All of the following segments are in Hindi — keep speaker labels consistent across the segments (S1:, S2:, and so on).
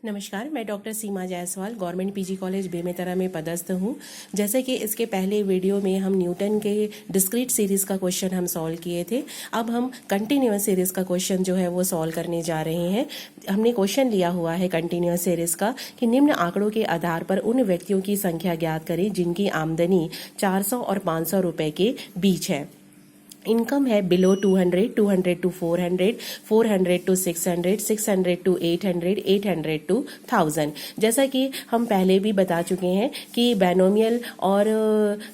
S1: नमस्कार, मैं doctor Seema Jaiswal government PG college Bemetara में पदस्थ हूँ। जैसे कि इसके पहले वीडियो में हम न्यूटन के डिस्क्रीट सीरीज़ का क्वेश्चन हम सॉल्व किए थे। अब हम कंटिन्यूअस सीरीज़ का क्वेश्चन जो है वो सॉल्व करने जा रहे हैं। हमने क्वेश्चन लिया हुआ है कंटिन्यूअस सीरीज़ का कि निम्न आंकड़ों के आधार पर उन व्यक्तियों की संख्या ज्ञात करें जिनकी आमदनी 400 और 500 रुपए के बीच है। इनकम है below 200, 200 to 400, 400 to 600, 600 to 800, 800 to 1000। जैसा कि हम पहले भी बता चुके हैं कि बायनोमियल और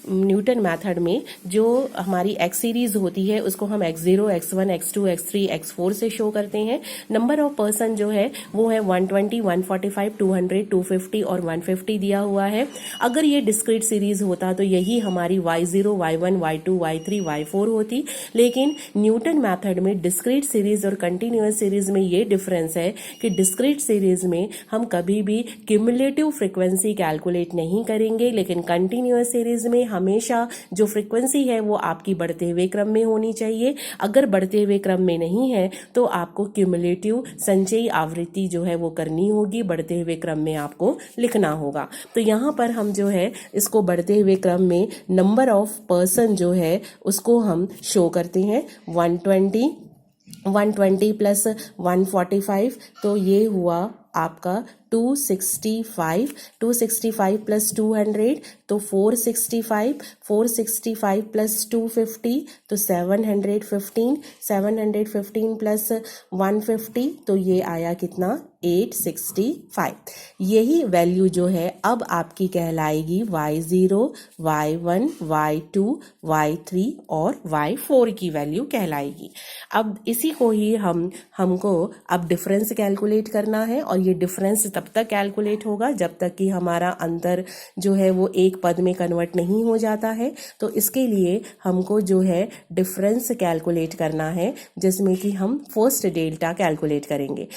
S1: न्यूटन मेथड में जो हमारी एक्स सीरीज होती है उसको हम x0, x1, x2, x3, x4 से शो करते हैं। नंबर ऑफ पर्सन जो है वो है 120, 145, 200, 250 और 150 दिया हुआ है। अगर ये डिस्क्रीट सीरीज होता तो यही हमारी y0, y1, y2, y3, y4 होती। लेकिन न्यूटन मेथड में डिस्क्रीट सीरीज और कंटिन्यूअस सीरीज में ये डिफरेंस है कि डिस्क्रीट सीरीज में हम कभी भी क्यूमुलेटिव फ्रीक्वेंसी कैलकुलेट नहीं करेंगे, लेकिन कंटिन्यूअस सीरीज में हमेशा जो फ्रीक्वेंसी है वो आपकी बढ़ते हुए क्रम में होनी चाहिए। अगर बढ़ते हुए क्रम में नहीं है तो आपको क्यूमुलेटिव संचयी आवृत्ति जो है वो करनी होगी, बढ़ते हुए क्रम में आपको लिखना होगा। तो यहाँ पर हम जो है इसको बढ़ते हुए क्रम में नंबर ऑफ पर्सन जो है उसको हम शो करते हैं। 120 प्लस 145 तो ये हुआ आपका 265, 265 प्लस 200 तो 465, 465 प्लस 250 तो 715, 715 प्लस 150 तो ये आया कितना 865। यही वैल्यू जो है अब आपकी कहलाएगी y0, y1, y2, y3 और y4 की वैल्यू कहलाएगी। अब इसी को ही हमको अब डिफरेंस कैलकुलेट करना है और ये डिफरेंस तब तक कैलकुलेट होगा जब तक कि हमारा अंतर जो है वो एक पद में कन्वर्ट नहीं हो जाता है। तो इसके लिए हमको जो है डिफरेंस कैलकुलेट करना है, जिसमें कि हम फर्स्ट डेल्टा कैलकुलेट करेंगे।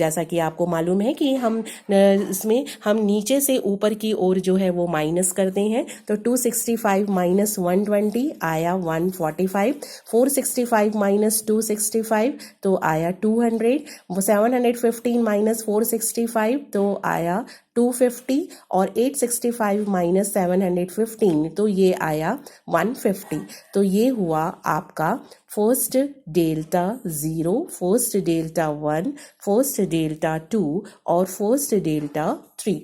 S1: जैसा कि आपको मालूम है कि हम इसमें हम नीचे से ऊपर की ओर जो है वो माइनस करते हैं। तो 265 माइनस 120 आया 145, 465 माइनस 265 तो आया 200, 715 माइनस 465 तो आया 250 और 865 माइनस 715 तो ये आया 150। तो ये हुआ आपका first delta 0, first delta 1, first delta 2 और फर्स्ट डेल्टा 3।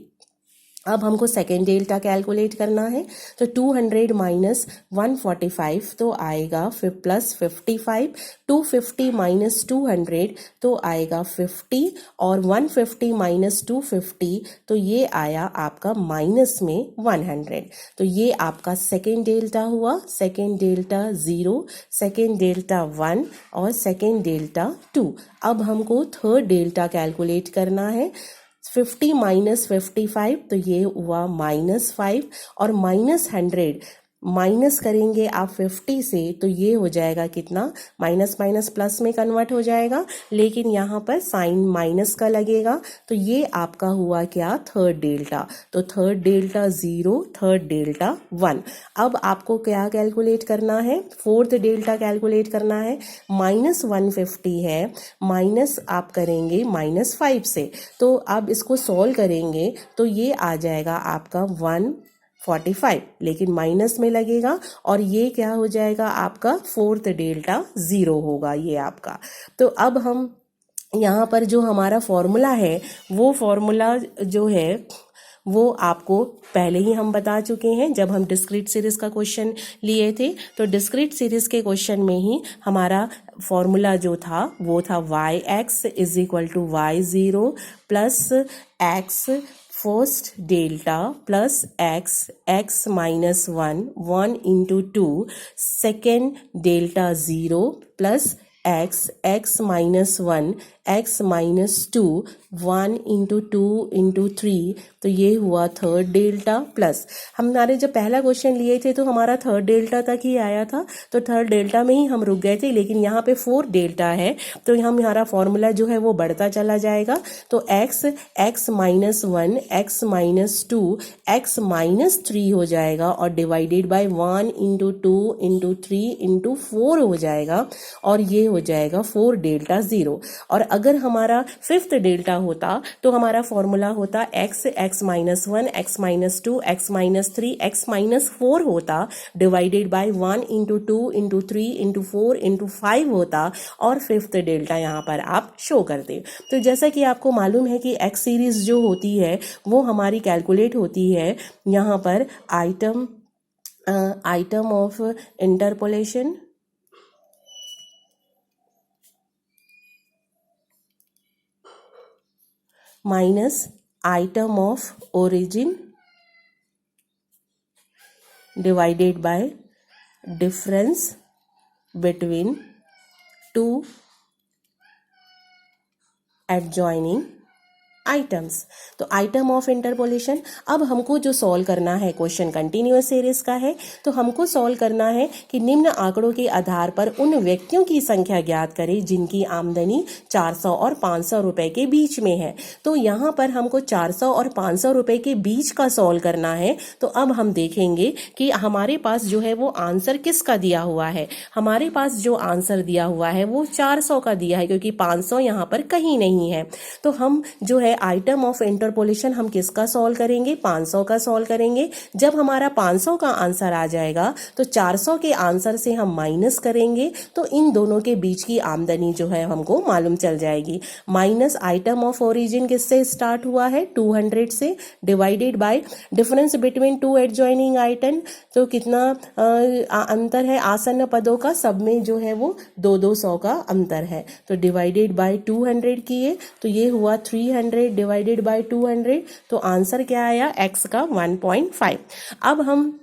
S1: अब हमको सेकेंड डेल्टा कैलकुलेट करना है। तो 200 माइनस 145 तो आएगा फिर प्लस 55, 250 माइनस 200 तो आएगा 50 और 150 माइनस 250 तो ये आया आपका माइनस में 100। तो ये आपका सेकेंड डेल्टा हुआ। सेकेंड डेल्टा 0, सेकेंड डेल्टा 1 और सेकेंड डेल्टा 2। अब हमको थर्ड डेल्टा कैलकुलेट करना है। 50 माइनस 55 तो ये हुआ -5 और -100 माइनस करेंगे आप 50 से तो ये हो जाएगा कितना, माइनस माइनस प्लस में कन्वर्ट हो जाएगा, लेकिन यहाँ पर साइन माइनस का लगेगा। तो ये आपका हुआ क्या, थर्ड डेल्टा। तो थर्ड डेल्टा 0, थर्ड डेल्टा 1। अब आपको क्या कैलकुलेट करना है, फोर्थ डेल्टा कैलकुलेट करना है। -150 है, माइनस आप करेंगे -5 से। तो अब इसको सॉल्व करेंगे तो ये आ जाएगा आपका 145, लेकिन माइनस में लगेगा और ये क्या हो जाएगा आपका फोर्थ डेल्टा 0 होगा ये आपका। तो अब हम यहाँ पर जो हमारा फॉर्मूला है वो फॉर्मूला जो है वो आपको पहले ही हम बता चुके हैं जब हम डिस्क्रीट सीरीज का क्वेश्चन लिए थे। तो डिस्क्रीट सीरीज के क्वेश्चन में ही हमारा फॉर्मूला जो था वो था yx is equal to y0 plus x first delta plus x minus 1 into 2 second delta 0 plus x minus 1 x minus 2 1 into 2 into 3 तो ये हुआ थर्ड डेल्टा प्लस हमारे जब पहला क्वेश्चन लिए थे तो हमारा थर्ड डेल्टा तक ही आया था, तो थर्ड डेल्टा में ही हम रुक गए थे, लेकिन यहाँ पे फोर्थ डेल्टा है तो हम हमारा फॉर्मूला जो है वो बढ़ता चला जाएगा। तो x minus 1 x minus 2 x minus 3 हो जाएगा और divided by 1 into 2 into 3 into 4 हो जाएगा और ये हो हो जाएगा 4 डेल्टा 0। और अगर हमारा 5th डेल्टा होता तो हमारा फॉर्मूला होता x, x minus 1, x minus 2, x minus 3, x minus 4 होता, divided by 1 into 2 into 3 into 4 into 5 होता, और 5th डेल्टा यहाँ पर आप शो करते। तो जैसा कि आपको मालूम है कि x सीरीज जो होती है वो हमारी कैलकुलेट होती है यहाँ पर item of interpolation minus item of origin divided by difference between two adjoining items. तो आइटम ऑफ इंटरपोलेशन, अब हमको जो सॉल्व करना है, क्वेश्चन कंटिन्यूअस सीरीज का है, तो हमको सॉल्व करना है कि निम्न आंकड़ों के आधार पर उन व्यक्तियों की संख्या ज्ञात करें जिनकी आमदनी 400 और 500 रुपए के बीच में है। तो यहाँ पर हमको 400 और 500 रुपए के बीच का सॉल्व करना है। तो अब हम देखेंगे कि हमारे पास जो है वो आंसर किसका दिया हुआ है। हमारे पास जो आंसर दिया हुआ है वो 400 का दिया है, क्योंकि 500 यहाँ पर कहीं नहीं है। तो हम जो है आइटम ऑफ इंटरपोलेशन हम किसका सॉल्व करेंगे, 500 का सॉल्व करेंगे। जब हमारा 500 का आंसर आ जाएगा तो 400 के आंसर से हम माइनस करेंगे, तो इन दोनों के बीच की आमदनी जो है हमको मालूम चल जाएगी। माइनस आइटम ऑफ ओरिजिन किससे स्टार्ट हुआ है, 200 से, divided by difference between two adjoining item, तो कितना अंतर है आसन्न पदों का, सब में जो है वो 200 का अंतर है। तो डिवाइडेड बाय 200 किए तो ये हुआ 300 डिवाइडेड बाय 200, तो आंसर क्या आया, x का 1.5। अब हम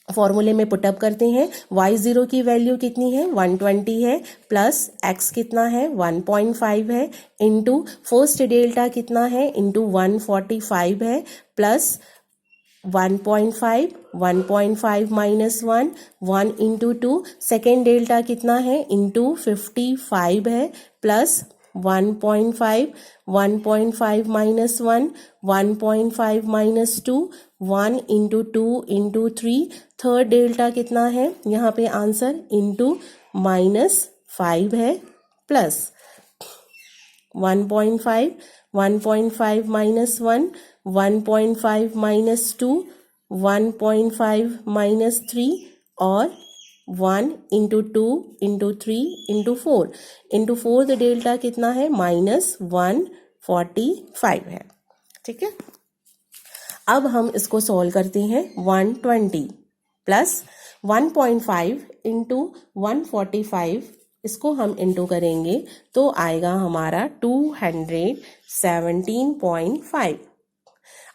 S1: फॉर्मूले में पुटअप करते हैं। y0 की वैल्यू कितनी है, 120 है, प्लस x कितना है, 1.5 है, इंटू फर्स्ट डेल्टा कितना है, इंटू 145 है, plus 1.5, 1.5 minus 1 into 2, second delta कितना है, इंटू 55 है, plus 1.5, 1.5 minus 1.5 minus 2, 1 into 2 into 3, third delta कितना है यहाँ पे आंसर, इंटू -5 है, प्लस 1.5, 1.5 माइनस 1.5 माइनस 2, 1.5 माइनस 3, और 1 into 2 into 3 into 4 into 4 delta कितना है, -145 है। ठीक है, अब हम इसको सॉल्व करते हैं। 120 प्लस 1.5 इंटू 145, इसको हम इंटू करेंगे तो आएगा हमारा 217.5।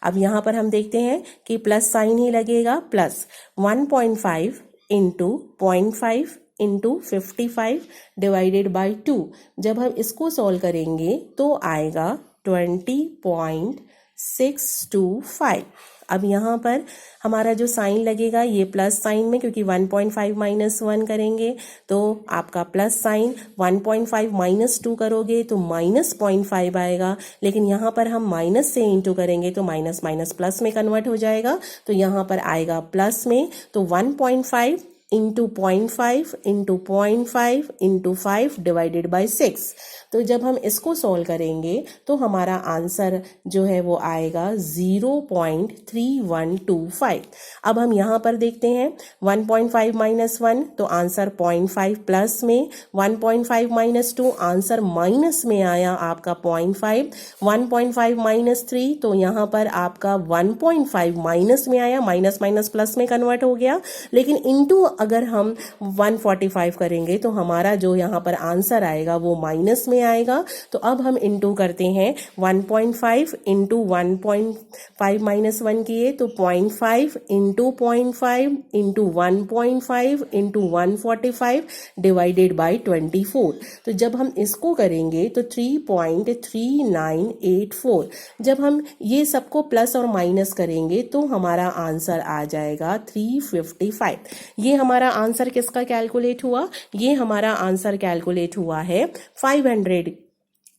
S1: अब यहाँ पर हम देखते हैं कि प्लस साइन ही लगेगा, plus 1.5 into 0.5 into 55 divided by 2। जब हम इसको सॉल्व करेंगे तो आएगा 20.625। अब यहाँ पर हमारा जो साइन लगेगा ये प्लस साइन में, क्योंकि 1.5 माइनस 1 करेंगे तो आपका प्लस साइन, 1.5 माइनस 2 करोगे तो -0.5 आएगा, लेकिन यहाँ पर हम माइनस से इंटू करेंगे तो माइनस माइनस प्लस में कन्वर्ट हो जाएगा, तो यहाँ पर आएगा प्लस में। तो 1.5 into 0.5 into 0.5 into 5 divided by 6। तो जब हम इसको सॉल्व करेंगे तो हमारा आंसर जो है वो आएगा 0.3125। अब हम यहाँ पर देखते हैं 1.5 माइनस 1 तो आंसर 0.5 प्लस में, 1.5 माइनस 2 आंसर माइनस में आया आपका 0.5, 1.5 माइनस 3 तो यहाँ पर आपका 1.5 माइनस में आया, माइनस माइनस प्लस में कन्वर्ट हो गया। लेकिन इंटू अगर हम 145 करेंगे तो हमारा जो यहाँ पर आंसर आएगा वो माइनस में आएगा। तो अब हम इंटू करते हैं 1.5 इंटू 1.5 माइनस 1 किए तो 0.5 into 0.5 into 1.5 into 145 divided by 24। तो जब हम इसको करेंगे तो 3.3984। जब हम ये सबको प्लस और माइनस करेंगे तो हमारा आंसर आ जाएगा 355। ये हमारा आंसर किसका कैलकुलेट हुआ, ये हमारा आंसर कैलकुलेट हुआ है 500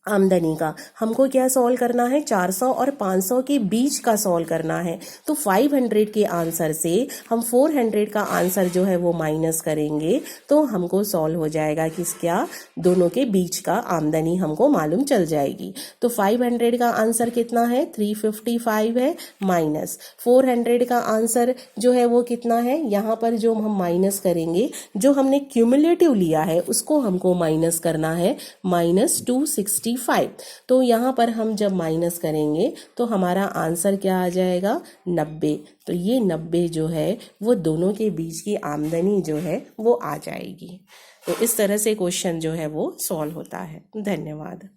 S1: आमदनी का हमको क्या सॉल्व करना है, 400 और 500 के बीच का सॉल्व करना है। तो 500 के आंसर से हम 400 का आंसर जो है वो माइनस करेंगे तो हमको सॉल्व हो जाएगा कि क्या दोनों के बीच का आमदनी हमको मालूम चल जाएगी। तो 500 का आंसर कितना है, 355 है, माइनस 400 का आंसर जो है वो कितना है, यहाँ पर जो हम माइनस करेंगे, जो हमने क्यूमुलेटिव लिया है उसको हमको माइनस करना है, माइनस 265। तो यहाँ पर हम जब माइनस करेंगे तो हमारा आंसर क्या आ जाएगा, 90। तो ये 90 जो है वो दोनों के बीच की आमदनी जो है वो आ जाएगी। तो इस तरह से क्वेश्चन जो है वो सॉल्व होता है। धन्यवाद।